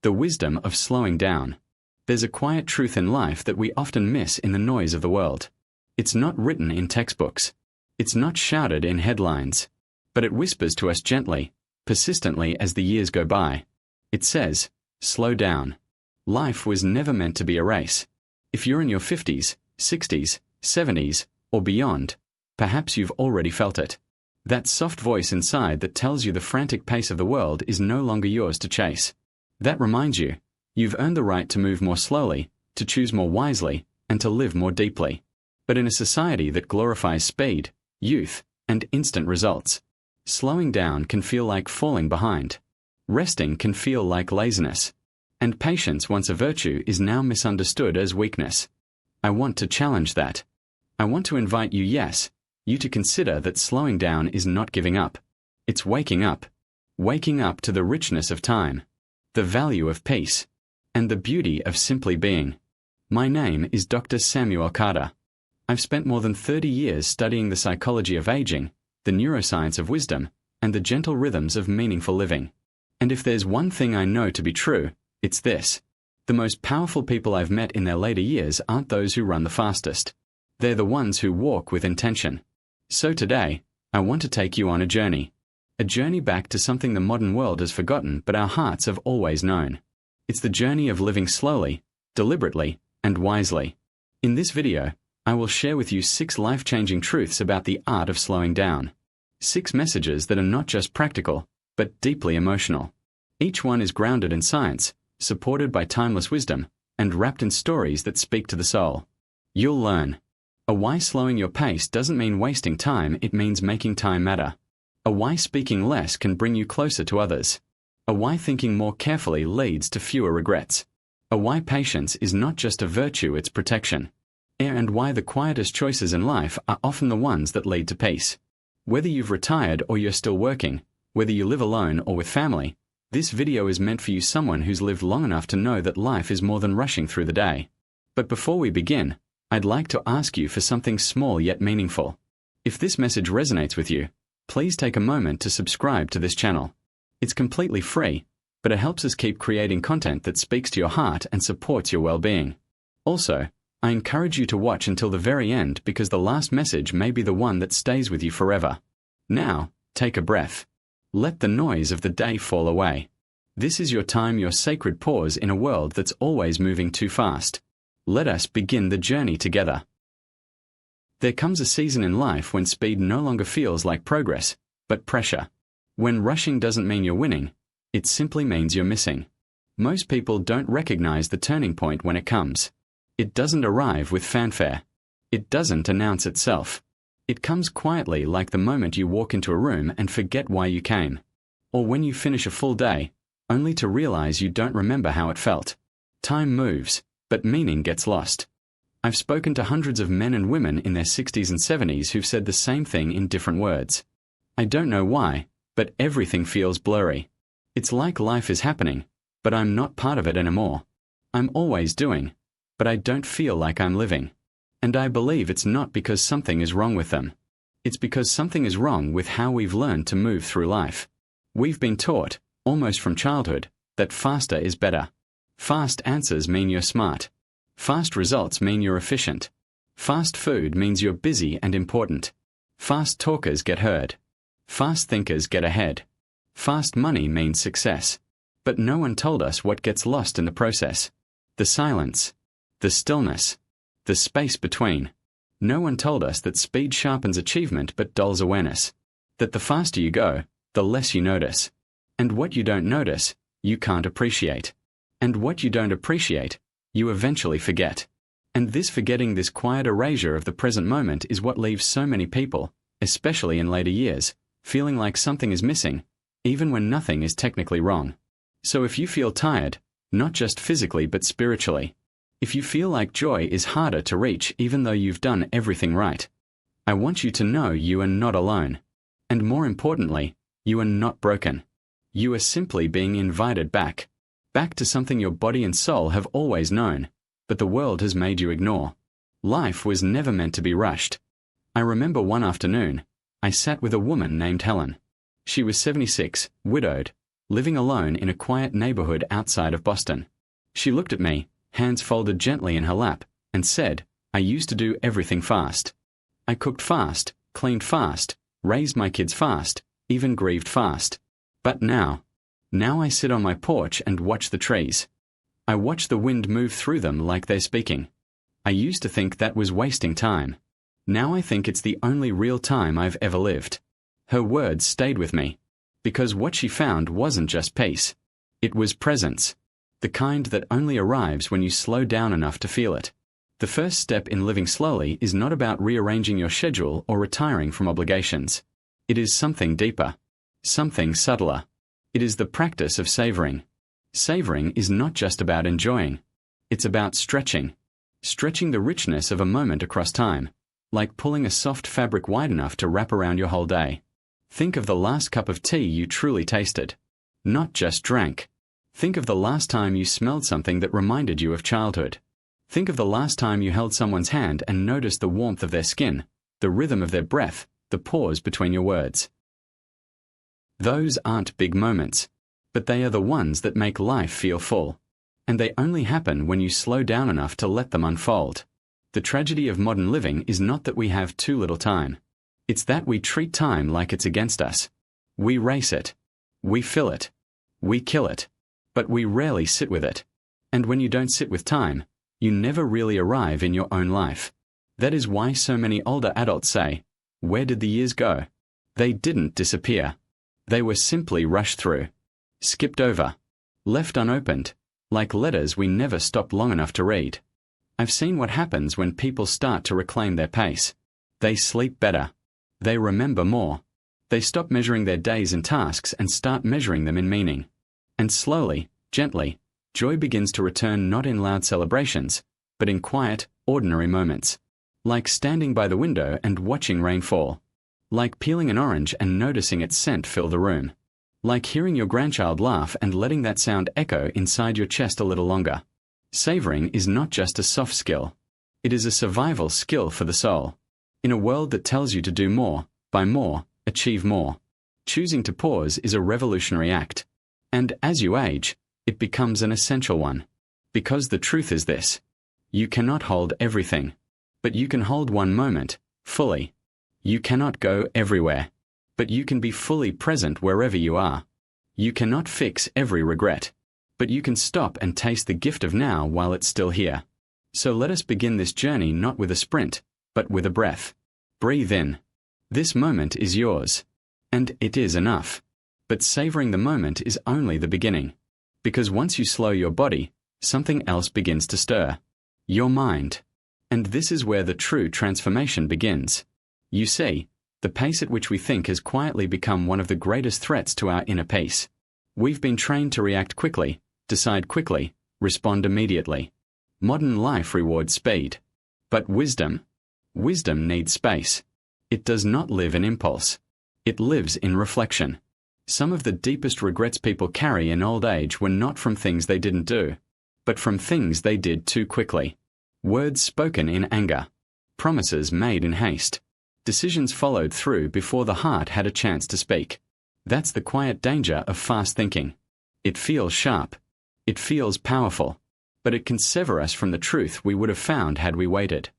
The wisdom of slowing down. There's a quiet truth in life that we often miss in the noise of the world. It's not written in textbooks. It's not shouted in headlines. But it whispers to us gently, persistently as the years go by. It says, slow down. Life was never meant to be a race. If you're in your 50s, 60s, 70s, or beyond, perhaps you've already felt it. That soft voice inside that tells you the frantic pace of the world is no longer yours to chase. That reminds you, you've earned the right to move more slowly, to choose more wisely, and to live more deeply. But in a society that glorifies speed, youth, and instant results, slowing down can feel like falling behind. Resting can feel like laziness. And patience, once a virtue, is now misunderstood as weakness. I want to challenge that. I want to invite you, you to consider that slowing down is not giving up. It's waking up. Waking up to the richness of time, the value of peace, and the beauty of simply being. My name is Dr. Samuel Carter. I've spent more than 30 years studying the psychology of aging, the neuroscience of wisdom, and the gentle rhythms of meaningful living. And if there's one thing I know to be true, it's this. The most powerful people I've met in their later years aren't those who run the fastest. They're the ones who walk with intention. So today, I want to take you on a journey. A journey back to something the modern world has forgotten but our hearts have always known. It's the journey of living slowly, deliberately, and wisely. In this video, I will share with you 6 life-changing truths about the art of slowing down. 6 messages that are not just practical, but deeply emotional. Each one is grounded in science, supported by timeless wisdom, and wrapped in stories that speak to the soul. You'll learn. Why slowing your pace doesn't mean wasting time, it means making time matter. Why speaking less can bring you closer to others. Why thinking more carefully leads to fewer regrets. Why patience is not just a virtue, it's protection. And why the quietest choices in life are often the ones that lead to peace. Whether you've retired or you're still working, whether you live alone or with family, this video is meant for you, someone who's lived long enough to know that life is more than rushing through the day. But before we begin, I'd like to ask you for something small yet meaningful. If this message resonates with you, please take a moment to subscribe to this channel. It's completely free, but it helps us keep creating content that speaks to your heart and supports your well-being. Also, I encourage you to watch until the very end because the last message may be the one that stays with you forever. Now, take a breath. Let the noise of the day fall away. This is your time, your sacred pause in a world that's always moving too fast. Let us begin the journey together. There comes a season in life when speed no longer feels like progress, but pressure. When rushing doesn't mean you're winning, it simply means you're missing. Most people don't recognize the turning point when it comes. It doesn't arrive with fanfare. It doesn't announce itself. It comes quietly, like the moment you walk into a room and forget why you came. Or when you finish a full day, only to realize you don't remember how it felt. Time moves, but meaning gets lost. I've spoken to hundreds of men and women in their 60s and 70s who've said the same thing in different words. I don't know why, but everything feels blurry. It's like life is happening, but I'm not part of it anymore. I'm always doing, but I don't feel like I'm living. And I believe it's not because something is wrong with them. It's because something is wrong with how we've learned to move through life. We've been taught, almost from childhood, that faster is better. Fast answers mean you're smart. Fast results mean you're efficient. Fast food means you're busy and important. Fast talkers get heard. Fast thinkers get ahead. Fast money means success. But no one told us what gets lost in the process. The silence. The stillness. The space between. No one told us that speed sharpens achievement but dulls awareness. That the faster you go, the less you notice. And what you don't notice, you can't appreciate. And what you don't appreciate, you eventually forget. And this forgetting, this quiet erasure of the present moment is what leaves so many people, especially in later years, feeling like something is missing, even when nothing is technically wrong. So if you feel tired, not just physically but spiritually, if you feel like joy is harder to reach even though you've done everything right, I want you to know you are not alone. And more importantly, you are not broken. You are simply being invited back. Back to something your body and soul have always known, but the world has made you ignore. Life was never meant to be rushed. I remember one afternoon, I sat with a woman named Helen. She was 76, widowed, living alone in a quiet neighborhood outside of Boston. She looked at me, hands folded gently in her lap, and said, "I used to do everything fast. I cooked fast, cleaned fast, raised my kids fast, even grieved fast. But now I sit on my porch and watch the trees. I watch the wind move through them like they're speaking. I used to think that was wasting time. Now I think it's the only real time I've ever lived." Her words stayed with me, because what she found wasn't just peace. It was presence, the kind that only arrives when you slow down enough to feel it. The first step in living slowly is not about rearranging your schedule or retiring from obligations. It is something deeper, something subtler. It is the practice of savoring. Savoring is not just about enjoying. It's about stretching the richness of a moment across time, like pulling a soft fabric wide enough to wrap around your whole day. Think of the last cup of tea you truly tasted, not just drank. Think of the last time you smelled something that reminded you of childhood. Think of the last time you held someone's hand and noticed the warmth of their skin, the rhythm of their breath, the pause between your words. Those aren't big moments, but they are the ones that make life feel full. And they only happen when you slow down enough to let them unfold. The tragedy of modern living is not that we have too little time. It's that we treat time like it's against us. We race it. We fill it. We kill it. But we rarely sit with it. And when you don't sit with time, you never really arrive in your own life. That is why so many older adults say, "Where did the years go?" They didn't disappear. They were simply rushed through, skipped over, left unopened, like letters we never stopped long enough to read. I've seen what happens when people start to reclaim their pace. They sleep better. They remember more. They stop measuring their days in tasks and start measuring them in meaning. And slowly, gently, joy begins to return not in loud celebrations, but in quiet, ordinary moments. Like standing by the window and watching rain fall. Like peeling an orange and noticing its scent fill the room. Like hearing your grandchild laugh and letting that sound echo inside your chest a little longer. Savoring is not just a soft skill. It is a survival skill for the soul. In a world that tells you to do more, buy more, achieve more, choosing to pause is a revolutionary act. And as you age, it becomes an essential one. Because the truth is this: you cannot hold everything, but you can hold one moment, fully. You cannot go everywhere, but you can be fully present wherever you are. You cannot fix every regret, but you can stop and taste the gift of now while it's still here. So let us begin this journey not with a sprint, but with a breath. Breathe in. This moment is yours. And it is enough. But savoring the moment is only the beginning. Because once you slow your body, something else begins to stir. Your mind. And this is where the true transformation begins. You see, the pace at which we think has quietly become one of the greatest threats to our inner peace. We've been trained to react quickly, decide quickly, respond immediately. Modern life rewards speed. But wisdom needs space. It does not live in impulse. It lives in reflection. Some of the deepest regrets people carry in old age were not from things they didn't do, but from things they did too quickly. Words spoken in anger. Promises made in haste. Decisions followed through before the heart had a chance to speak. That's the quiet danger of fast thinking. It feels sharp. It feels powerful. But it can sever us from the truth we would have found had we waited.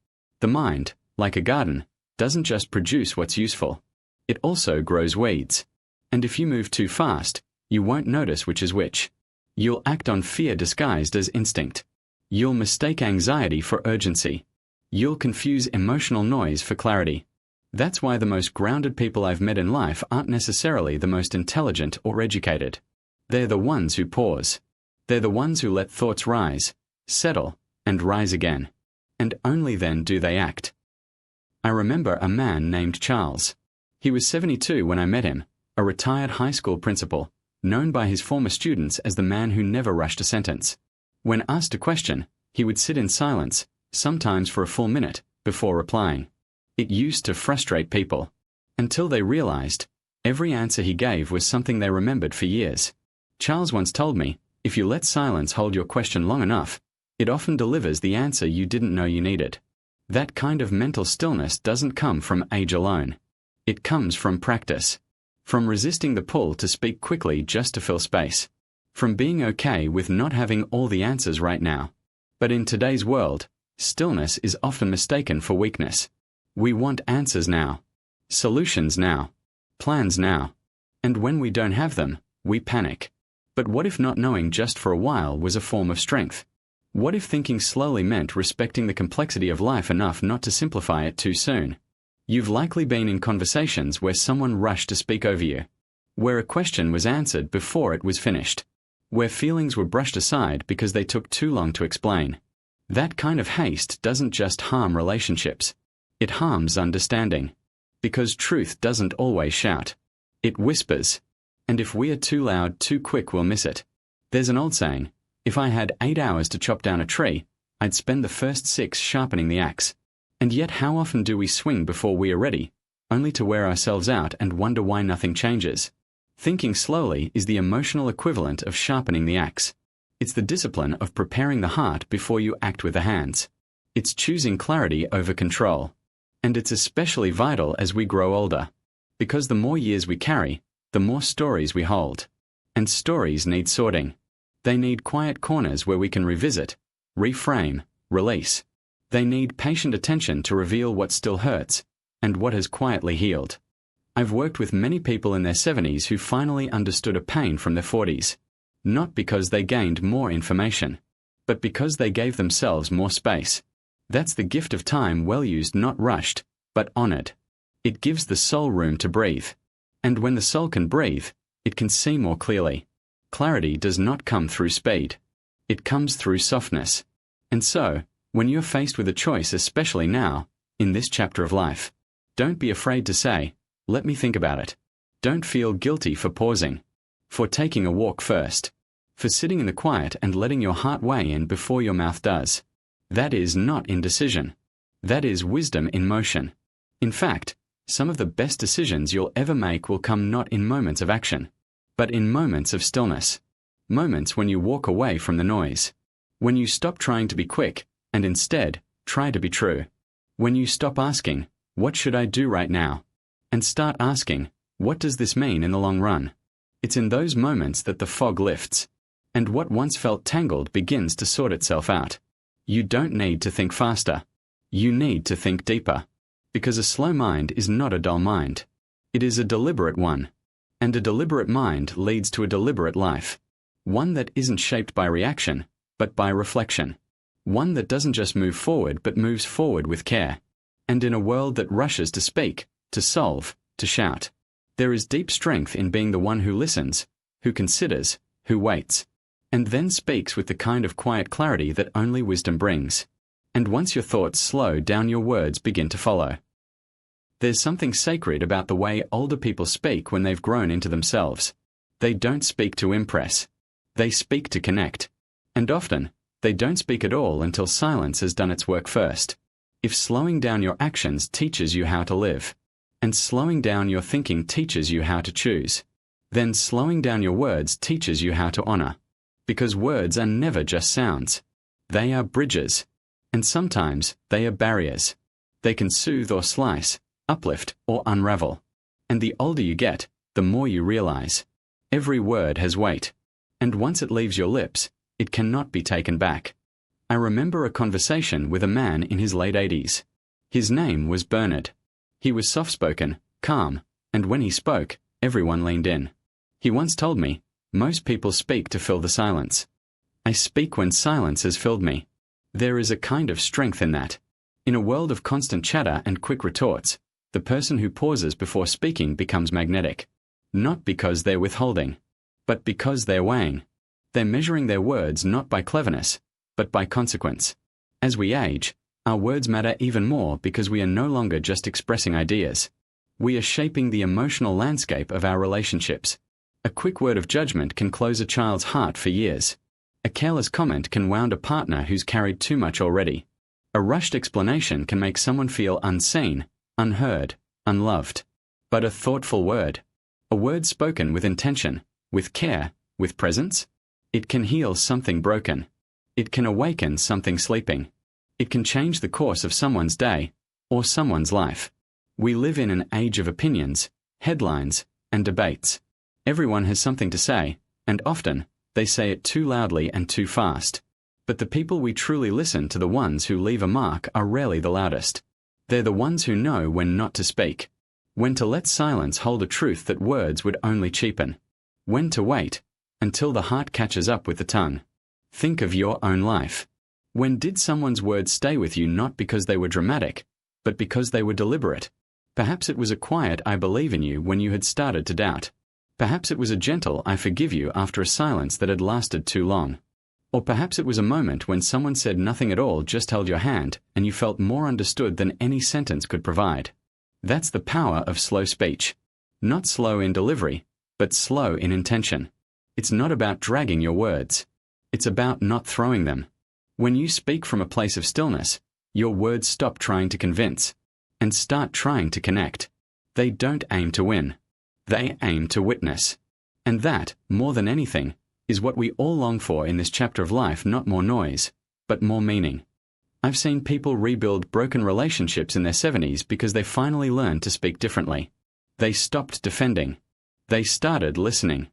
The mind, like a garden, doesn't just produce what's useful. It also grows weeds. And if you move too fast, you won't notice which is which. You'll act on fear disguised as instinct. You'll mistake anxiety for urgency. You'll confuse emotional noise for clarity. That's why the most grounded people I've met in life aren't necessarily the most intelligent or educated. They're the ones who pause. They're the ones who let thoughts rise, settle, and rise again. And only then do they act. I remember a man named Charles. He was 72 when I met him, a retired high school principal, known by his former students as the man who never rushed a sentence. When asked a question, he would sit in silence, sometimes for a full minute, before replying. It used to frustrate people, until they realized every answer he gave was something they remembered for years. Charles once told me, if you let silence hold your question long enough, it often delivers the answer you didn't know you needed. That kind of mental stillness doesn't come from age alone. It comes from practice. From resisting the pull to speak quickly just to fill space. From being okay with not having all the answers right now. But in today's world, stillness is often mistaken for weakness. We want answers now. Solutions now. Plans now. And when we don't have them, we panic. But what if not knowing just for a while was a form of strength? What if thinking slowly meant respecting the complexity of life enough not to simplify it too soon? You've likely been in conversations where someone rushed to speak over you, where a question was answered before it was finished, where feelings were brushed aside because they took too long to explain. That kind of haste doesn't just harm relationships. It harms understanding. Because truth doesn't always shout. It whispers. And if we are too loud, too quick, we'll miss it. There's an old saying, if I had 8 hours to chop down a tree, I'd spend the first 6 sharpening the axe. And yet how often do we swing before we are ready, only to wear ourselves out and wonder why nothing changes? Thinking slowly is the emotional equivalent of sharpening the axe. It's the discipline of preparing the heart before you act with the hands. It's choosing clarity over control. And it's especially vital as we grow older. Because the more years we carry, the more stories we hold. And stories need sorting. They need quiet corners where we can revisit, reframe, release. They need patient attention to reveal what still hurts, and what has quietly healed. I've worked with many people in their 70s who finally understood a pain from their 40s. Not because they gained more information, but because they gave themselves more space. That's the gift of time well used, not rushed, but honored. It gives the soul room to breathe. And when the soul can breathe, it can see more clearly. Clarity does not come through speed. It comes through softness. And so, when you're faced with a choice, especially now, in this chapter of life, don't be afraid to say, let me think about it. Don't feel guilty for pausing, for taking a walk first, for sitting in the quiet and letting your heart weigh in before your mouth does. That is not indecision. That is wisdom in motion. In fact, some of the best decisions you'll ever make will come not in moments of action, but in moments of stillness. Moments when you walk away from the noise. When you stop trying to be quick, and instead, try to be true. When you stop asking, what should I do right now? And start asking, what does this mean in the long run? It's in those moments that the fog lifts, and what once felt tangled begins to sort itself out. You don't need to think faster. You need to think deeper. Because a slow mind is not a dull mind. It is a deliberate one. And a deliberate mind leads to a deliberate life. One that isn't shaped by reaction, but by reflection. One that doesn't just move forward but moves forward with care. And in a world that rushes to speak, to solve, to shout, there is deep strength in being the one who listens, who considers, who waits, and then speaks with the kind of quiet clarity that only wisdom brings. And once your thoughts slow down, your words begin to follow. There's something sacred about the way older people speak when they've grown into themselves. They don't speak to impress. They speak to connect. And often, they don't speak at all until silence has done its work first. If slowing down your actions teaches you how to live, and slowing down your thinking teaches you how to choose, then slowing down your words teaches you how to honor. Because words are never just sounds. They are bridges. And sometimes they are barriers. They can soothe or slice, uplift or unravel. And the older you get, the more you realize. Every word has weight. And once it leaves your lips, it cannot be taken back. I remember a conversation with a man in his late 80s. His name was Bernard. He was soft-spoken, calm, and when he spoke, everyone leaned in. He once told me, most people speak to fill the silence. I speak when silence has filled me. There is a kind of strength in that. In a world of constant chatter and quick retorts, the person who pauses before speaking becomes magnetic. Not because they're withholding, but because they're weighing. They're measuring their words not by cleverness, but by consequence. As we age, our words matter even more because we are no longer just expressing ideas. We are shaping the emotional landscape of our relationships. A quick word of judgment can close a child's heart for years. A careless comment can wound a partner who's carried too much already. A rushed explanation can make someone feel unseen, unheard, unloved. But a thoughtful word, a word spoken with intention, with care, with presence, it can heal something broken. It can awaken something sleeping. It can change the course of someone's day, or someone's life. We live in an age of opinions, headlines, and debates. Everyone has something to say, and often, they say it too loudly and too fast. But the people we truly listen to, the ones who leave a mark, are rarely the loudest. They're the ones who know when not to speak, when to let silence hold a truth that words would only cheapen, when to wait until the heart catches up with the tongue. Think of your own life. When did someone's words stay with you, not because they were dramatic, but because they were deliberate? Perhaps it was a quiet "I believe in you" when you had started to doubt. Perhaps it was a gentle "I forgive you" after a silence that had lasted too long. Or perhaps it was a moment when someone said nothing at all, just held your hand, and you felt more understood than any sentence could provide. That's the power of slow speech. Not slow in delivery, but slow in intention. It's not about dragging your words. It's about not throwing them. When you speak from a place of stillness, your words stop trying to convince and start trying to connect. They don't aim to win. They aim to witness. And that, more than anything, is what we all long for in this chapter of life. Not more noise, but more meaning. I've seen people rebuild broken relationships in their 70s because they finally learned to speak differently. They stopped defending. They started listening.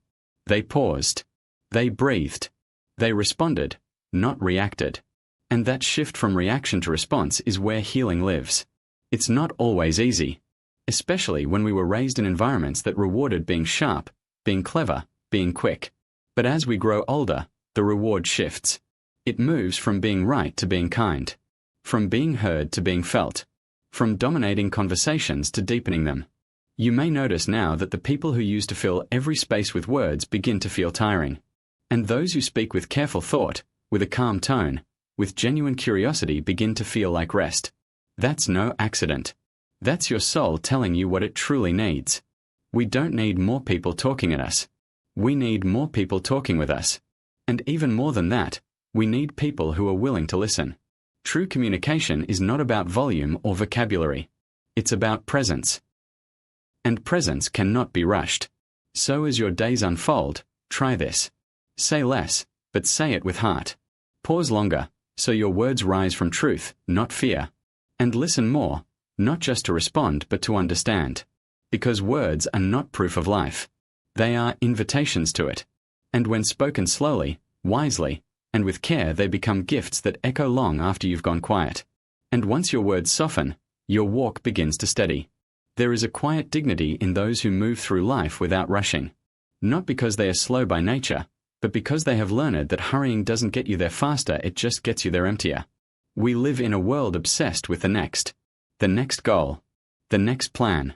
They paused. They breathed. They responded, not reacted. And that shift from reaction to response is where healing lives. It's not always easy, especially when we were raised in environments that rewarded being sharp, being clever, being quick. But as we grow older, the reward shifts. It moves from being right to being kind, from being heard to being felt, from dominating conversations to deepening them. You may notice now that the people who used to fill every space with words begin to feel tiring. And those who speak with careful thought, with a calm tone, with genuine curiosity, begin to feel like rest. That's no accident. That's your soul telling you what it truly needs. We don't need more people talking at us. We need more people talking with us. And even more than that, we need people who are willing to listen. True communication is not about volume or vocabulary. It's about presence. And presence cannot be rushed. So as your days unfold, try this. Say less, but say it with heart. Pause longer, so your words rise from truth, not fear. And listen more, not just to respond but to understand. Because words are not proof of life. They are invitations to it. And when spoken slowly, wisely, and with care, they become gifts that echo long after you've gone quiet. And once your words soften, your walk begins to steady. There is a quiet dignity in those who move through life without rushing. Not because they are slow by nature, but because they have learned that hurrying doesn't get you there faster, it just gets you there emptier. We live in a world obsessed with the next goal, the next plan,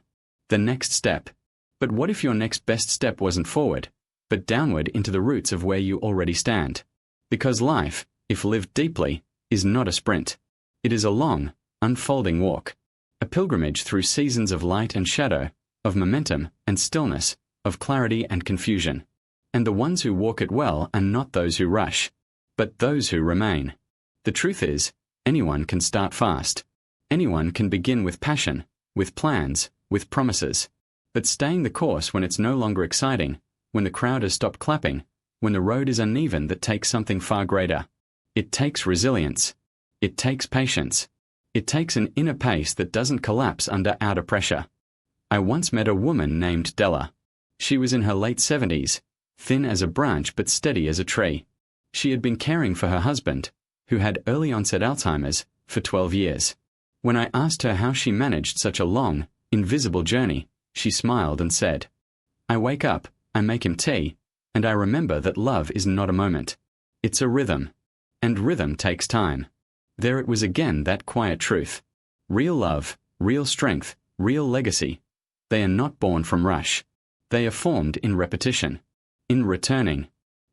the next step. But what if your next best step wasn't forward, but downward into the roots of where you already stand? Because life, if lived deeply, is not a sprint. It is a long, unfolding walk. A pilgrimage through seasons of light and shadow, of momentum and stillness, of clarity and confusion. And the ones who walk it well are not those who rush, but those who remain. The truth is, anyone can start fast. Anyone can begin with passion, with plans, with promises. But staying the course when it's no longer exciting, when the crowd has stopped clapping, when the road is uneven, that takes something far greater. It takes resilience. It takes patience. It takes an inner pace that doesn't collapse under outer pressure. I once met a woman named Della. She was in her late 70s, thin as a branch but steady as a tree. She had been caring for her husband, who had early onset Alzheimer's, for 12 years. When I asked her how she managed such a long, invisible journey, she smiled and said, "I wake up, I make him tea, and I remember that love is not a moment. It's a rhythm. And rhythm takes time." There it was again, that quiet truth. Real love, real strength, real legacy. They are not born from rush. They are formed in repetition, in returning,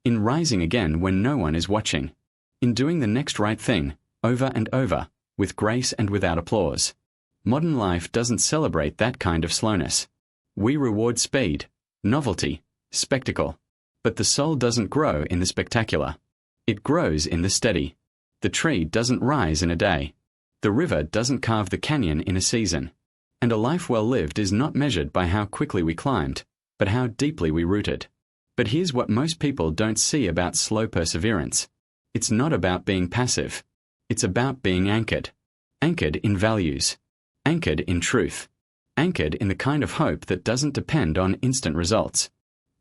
in rising again when no one is watching, in doing the next right thing, over and over, with grace and without applause. Modern life doesn't celebrate that kind of slowness. We reward speed, novelty, spectacle. But the soul doesn't grow in the spectacular. It grows in the steady. The tree doesn't rise in a day. The river doesn't carve the canyon in a season. And a life well lived is not measured by how quickly we climbed, but how deeply we rooted. But here's what most people don't see about slow perseverance. It's not about being passive. It's about being anchored. Anchored in values. Anchored in truth. anchored in the kind of hope that doesn't depend on instant results.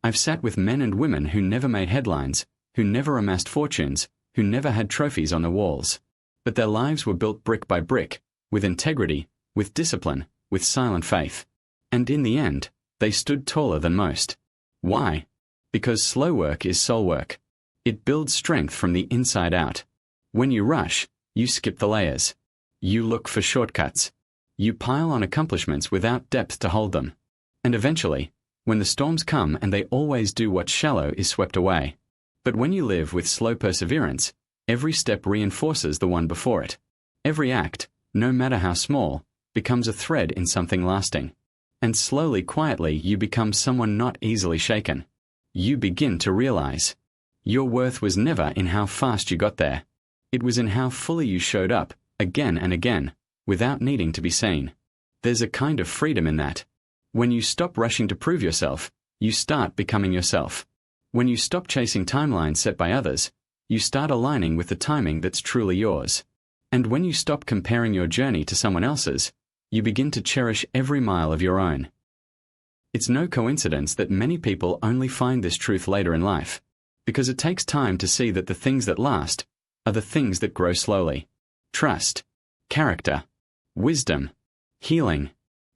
I've sat with men and women who never made headlines, who never amassed fortunes, who never had trophies on their walls. But their lives were built brick by brick, with integrity, with discipline, with silent faith. And in the end, they stood taller than most. Why? Because slow work is soul work. It builds strength from the inside out. When you rush, you skip the layers. You look for shortcuts. You pile on accomplishments without depth to hold them. And eventually, when the storms come, and they always do, what's shallow is swept away. But when you live with slow perseverance, every step reinforces the one before it. Every act, no matter how small, becomes a thread in something lasting. And slowly, quietly, you become someone not easily shaken. You begin to realize your worth was never in how fast you got there. It was in how fully you showed up, again and again, without needing to be seen. There's a kind of freedom in that. When you stop rushing to prove yourself, you start becoming yourself. When you stop chasing timelines set by others, you start aligning with the timing that's truly yours. And when you stop comparing your journey to someone else's, you begin to cherish every mile of your own. It's no coincidence that many people only find this truth later in life, because it takes time to see that the things that last are the things that grow slowly. Trust, character, wisdom, healing,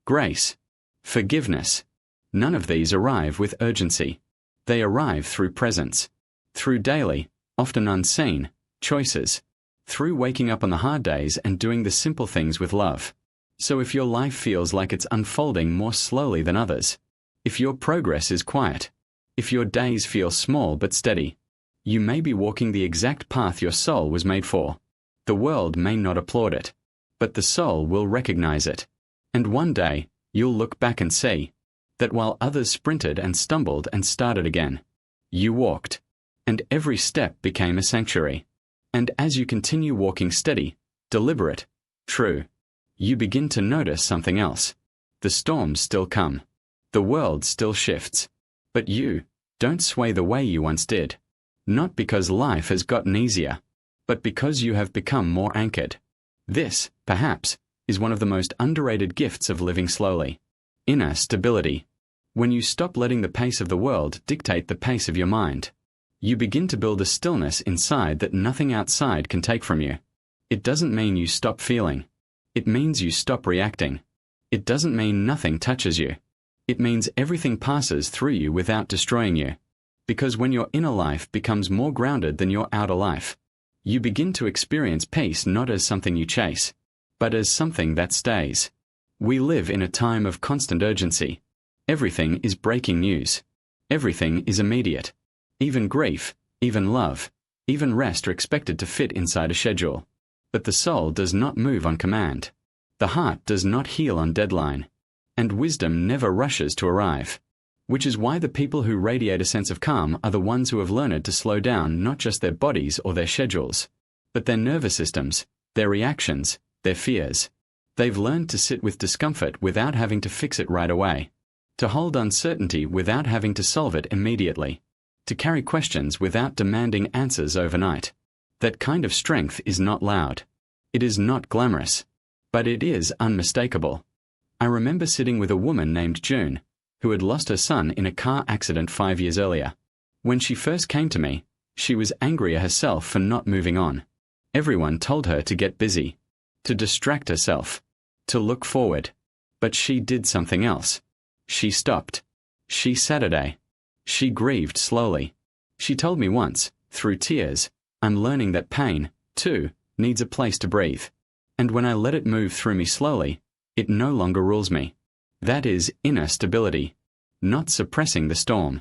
grace, forgiveness. None of these arrive with urgency. They arrive through presence, through daily, often unseen, choices, through waking up on the hard days and doing the simple things with love. So if your life feels like it's unfolding more slowly than others, if your progress is quiet, if your days feel small but steady, you may be walking the exact path your soul was made for. The world may not applaud it, but the soul will recognize it. And one day, you'll look back and see that while others sprinted and stumbled and started again, you walked, and every step became a sanctuary. And as you continue walking steady, deliberate, true, you begin to notice something else. The storms still come. The world still shifts. But you don't sway the way you once did. Not because life has gotten easier, but because you have become more anchored. This, perhaps, is one of the most underrated gifts of living slowly. Inner stability. When you stop letting the pace of the world dictate the pace of your mind, you begin to build a stillness inside that nothing outside can take from you. It doesn't mean you stop feeling. It means you stop reacting. It doesn't mean nothing touches you. It means everything passes through you without destroying you. Because when your inner life becomes more grounded than your outer life, you begin to experience peace not as something you chase, but as something that stays. We live in a time of constant urgency. Everything is breaking news. Everything is immediate. Even grief, even love, even rest are expected to fit inside a schedule. But the soul does not move on command. The heart does not heal on deadline. And wisdom never rushes to arrive. Which is why the people who radiate a sense of calm are the ones who have learned to slow down not just their bodies or their schedules, but their nervous systems, their reactions, their fears. They've learned to sit with discomfort without having to fix it right away, to hold uncertainty without having to solve it immediately, to carry questions without demanding answers overnight. That kind of strength is not loud. It is not glamorous, but it is unmistakable. I remember sitting with a woman named June, who had lost her son in a car accident 5 years earlier. When she first came to me, she was angry at herself for not moving on. Everyone told her to get busy, to distract herself, to look forward. But she did something else. She stopped. She sat a day. She grieved slowly. She told me once, through tears, I'm learning that pain, too, needs a place to breathe. And when I let it move through me slowly, it no longer rules me. That is inner stability. Not suppressing the storm,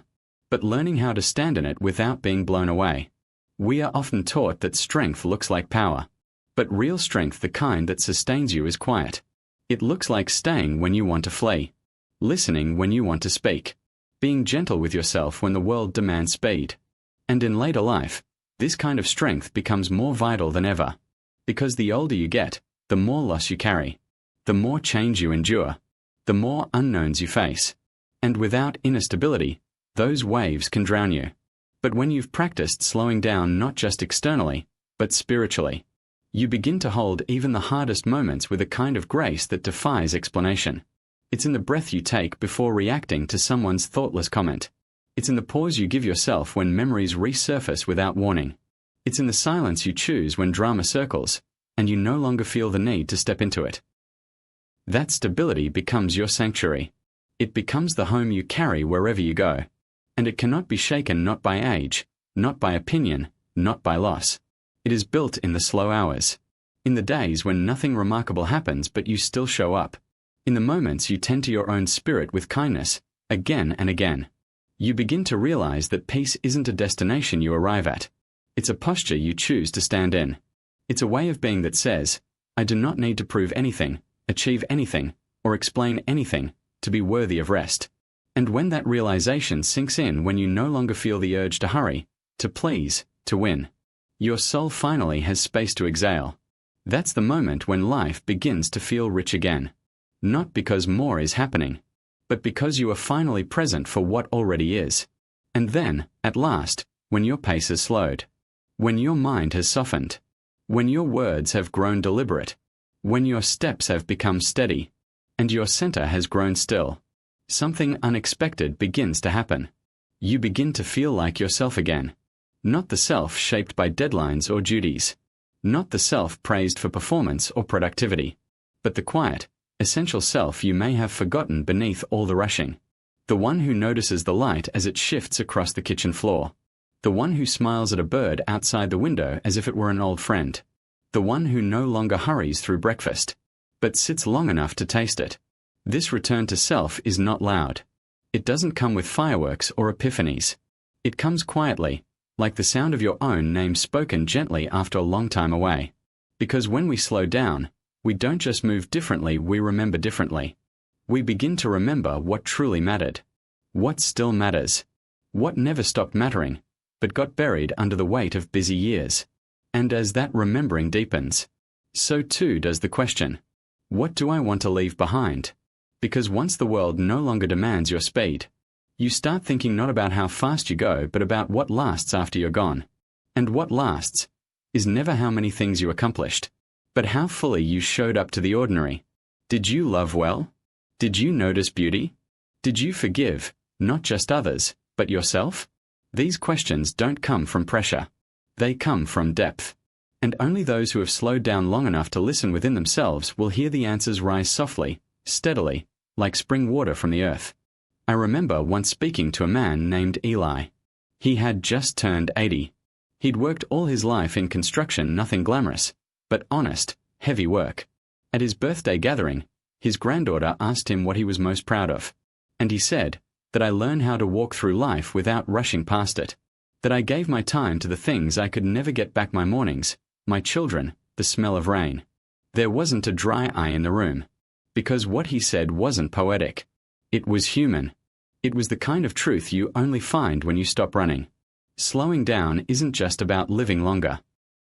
but learning how to stand in it without being blown away. We are often taught that strength looks like power, but real strength, the kind that sustains you, is quiet. It looks like staying when you want to flee, listening when you want to speak, being gentle with yourself when the world demands speed. And in later life, this kind of strength becomes more vital than ever, because the older you get, the more loss you carry, the more change you endure, the more unknowns you face. And without inner stability, those waves can drown you. But when you've practiced slowing down not just externally, but spiritually, you begin to hold even the hardest moments with a kind of grace that defies explanation. It's in the breath you take before reacting to someone's thoughtless comment. It's in the pause you give yourself when memories resurface without warning. It's in the silence you choose when drama circles, and you no longer feel the need to step into it. That stability becomes your sanctuary. It becomes the home you carry wherever you go. And it cannot be shaken not by age, not by opinion, not by loss. It is built in the slow hours. In the days when nothing remarkable happens but you still show up. In the moments you tend to your own spirit with kindness, again and again. You begin to realize that peace isn't a destination you arrive at. It's a posture you choose to stand in. It's a way of being that says, I do not need to prove anything, achieve anything, or explain anything, to be worthy of rest. And when that realization sinks in, when you no longer feel the urge to hurry, to please, to win, your soul finally has space to exhale. That's the moment when life begins to feel rich again. Not because more is happening, but because you are finally present for what already is. And then, at last, when your pace has slowed, when your mind has softened, when your words have grown deliberate, when your steps have become steady, and your center has grown still, something unexpected begins to happen. You begin to feel like yourself again. Not the self shaped by deadlines or duties. Not the self praised for performance or productivity. But the quiet, essential self you may have forgotten beneath all the rushing. The one who notices the light as it shifts across the kitchen floor. The one who smiles at a bird outside the window as if it were an old friend. The one who no longer hurries through breakfast, but sits long enough to taste it. This return to self is not loud. It doesn't come with fireworks or epiphanies. It comes quietly, like the sound of your own name spoken gently after a long time away. Because when we slow down, we don't just move differently, we remember differently. We begin to remember what truly mattered. What still matters. What never stopped mattering, but got buried under the weight of busy years. And as that remembering deepens, so too does the question, what do I want to leave behind? Because once the world no longer demands your speed, you start thinking not about how fast you go, but about what lasts after you're gone. And what lasts is never how many things you accomplished, but how fully you showed up to the ordinary. Did you love well? Did you notice beauty? Did you forgive, not just others, but yourself? These questions don't come from pressure. They come from depth. And only those who have slowed down long enough to listen within themselves will hear the answers rise softly, steadily, like spring water from the earth. I remember once speaking to a man named Eli. He had just turned 80. He'd worked all his life in construction, nothing glamorous, but honest, heavy work. At his birthday gathering, his granddaughter asked him what he was most proud of. And he said, that I learned how to walk through life without rushing past it. That I gave my time to the things I could never get back, my mornings, my children, the smell of rain. There wasn't a dry eye in the room. Because what he said wasn't poetic. It was human. It was the kind of truth you only find when you stop running. Slowing down isn't just about living longer.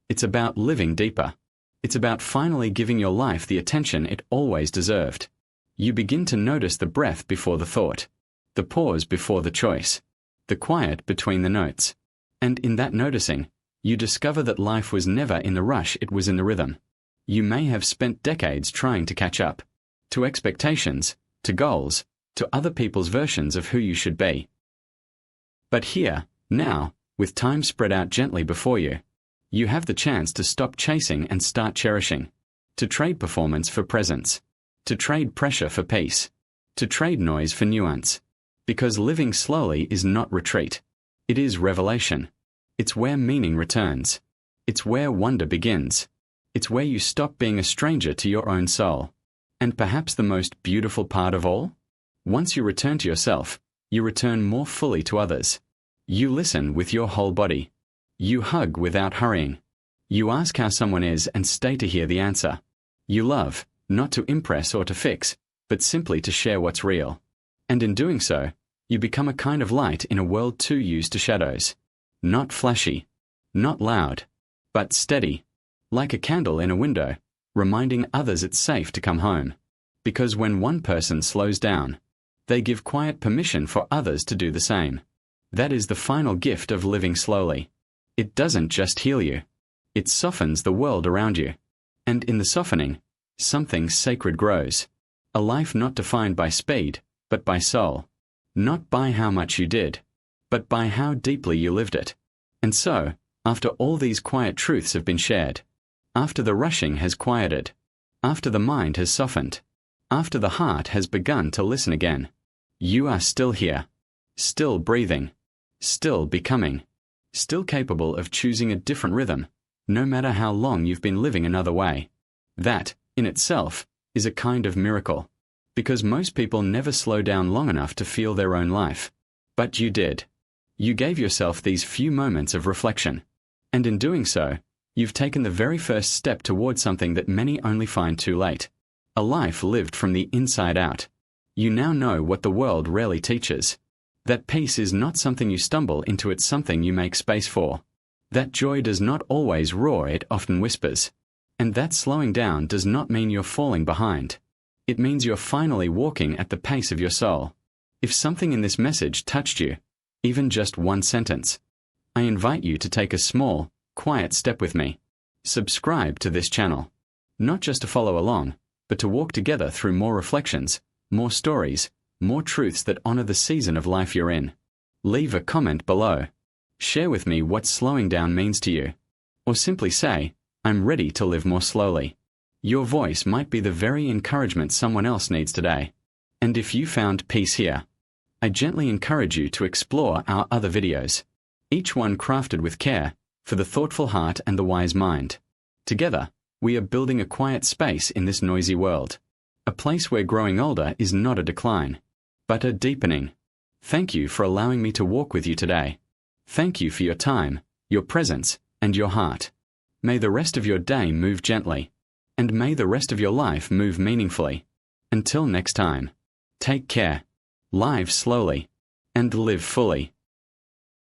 It's about living deeper. It's about finally giving your life the attention it always deserved. You begin to notice the breath before the thought, the pause before the choice, the quiet between the notes. And in that noticing, you discover that life was never in the rush, it was in the rhythm. You may have spent decades trying to catch up. To expectations, to goals, to other people's versions of who you should be. But here, now, with time spread out gently before you, you have the chance to stop chasing and start cherishing, to trade performance for presence, to trade pressure for peace, to trade noise for nuance. Because living slowly is not retreat. It is revelation. It's where meaning returns. It's where wonder begins. It's where you stop being a stranger to your own soul. And perhaps the most beautiful part of all? Once you return to yourself, you return more fully to others. You listen with your whole body. You hug without hurrying. You ask how someone is and stay to hear the answer. You love, not to impress or to fix, but simply to share what's real. And in doing so, you become a kind of light in a world too used to shadows. Not flashy, not loud, but steady, like a candle in a window, reminding others it's safe to come home. Because when one person slows down, they give quiet permission for others to do the same. That is the final gift of living slowly. It doesn't just heal you. It softens the world around you. And in the softening, something sacred grows. A life not defined by speed, but by soul. Not by how much you did, but by how deeply you lived it. And so, after all these quiet truths have been shared, after the rushing has quieted, after the mind has softened, after the heart has begun to listen again, you are still here, still breathing, still becoming, still capable of choosing a different rhythm, no matter how long you've been living another way. That, in itself, is a kind of miracle, because most people never slow down long enough to feel their own life. But you did. You gave yourself these few moments of reflection, and in doing so, you've taken the very first step toward something that many only find too late. A life lived from the inside out. You now know what the world rarely teaches. That peace is not something you stumble into, it's something you make space for. That joy does not always roar, it often whispers. And that slowing down does not mean you're falling behind. It means you're finally walking at the pace of your soul. If something in this message touched you, even just one sentence, I invite you to take a small, quiet step with me. Subscribe to this channel. Not just to follow along, but to walk together through more reflections, more stories, more truths that honor the season of life you're in. Leave a comment below. Share with me what slowing down means to you. Or simply say, I'm ready to live more slowly. Your voice might be the very encouragement someone else needs today. And if you found peace here, I gently encourage you to explore our other videos, each one crafted with care, for the thoughtful heart and the wise mind. Together, we are building a quiet space in this noisy world. A place where growing older is not a decline, but a deepening. Thank you for allowing me to walk with you today. Thank you for your time, your presence, and your heart. May the rest of your day move gently, and may the rest of your life move meaningfully. Until next time, take care, live slowly, and live fully.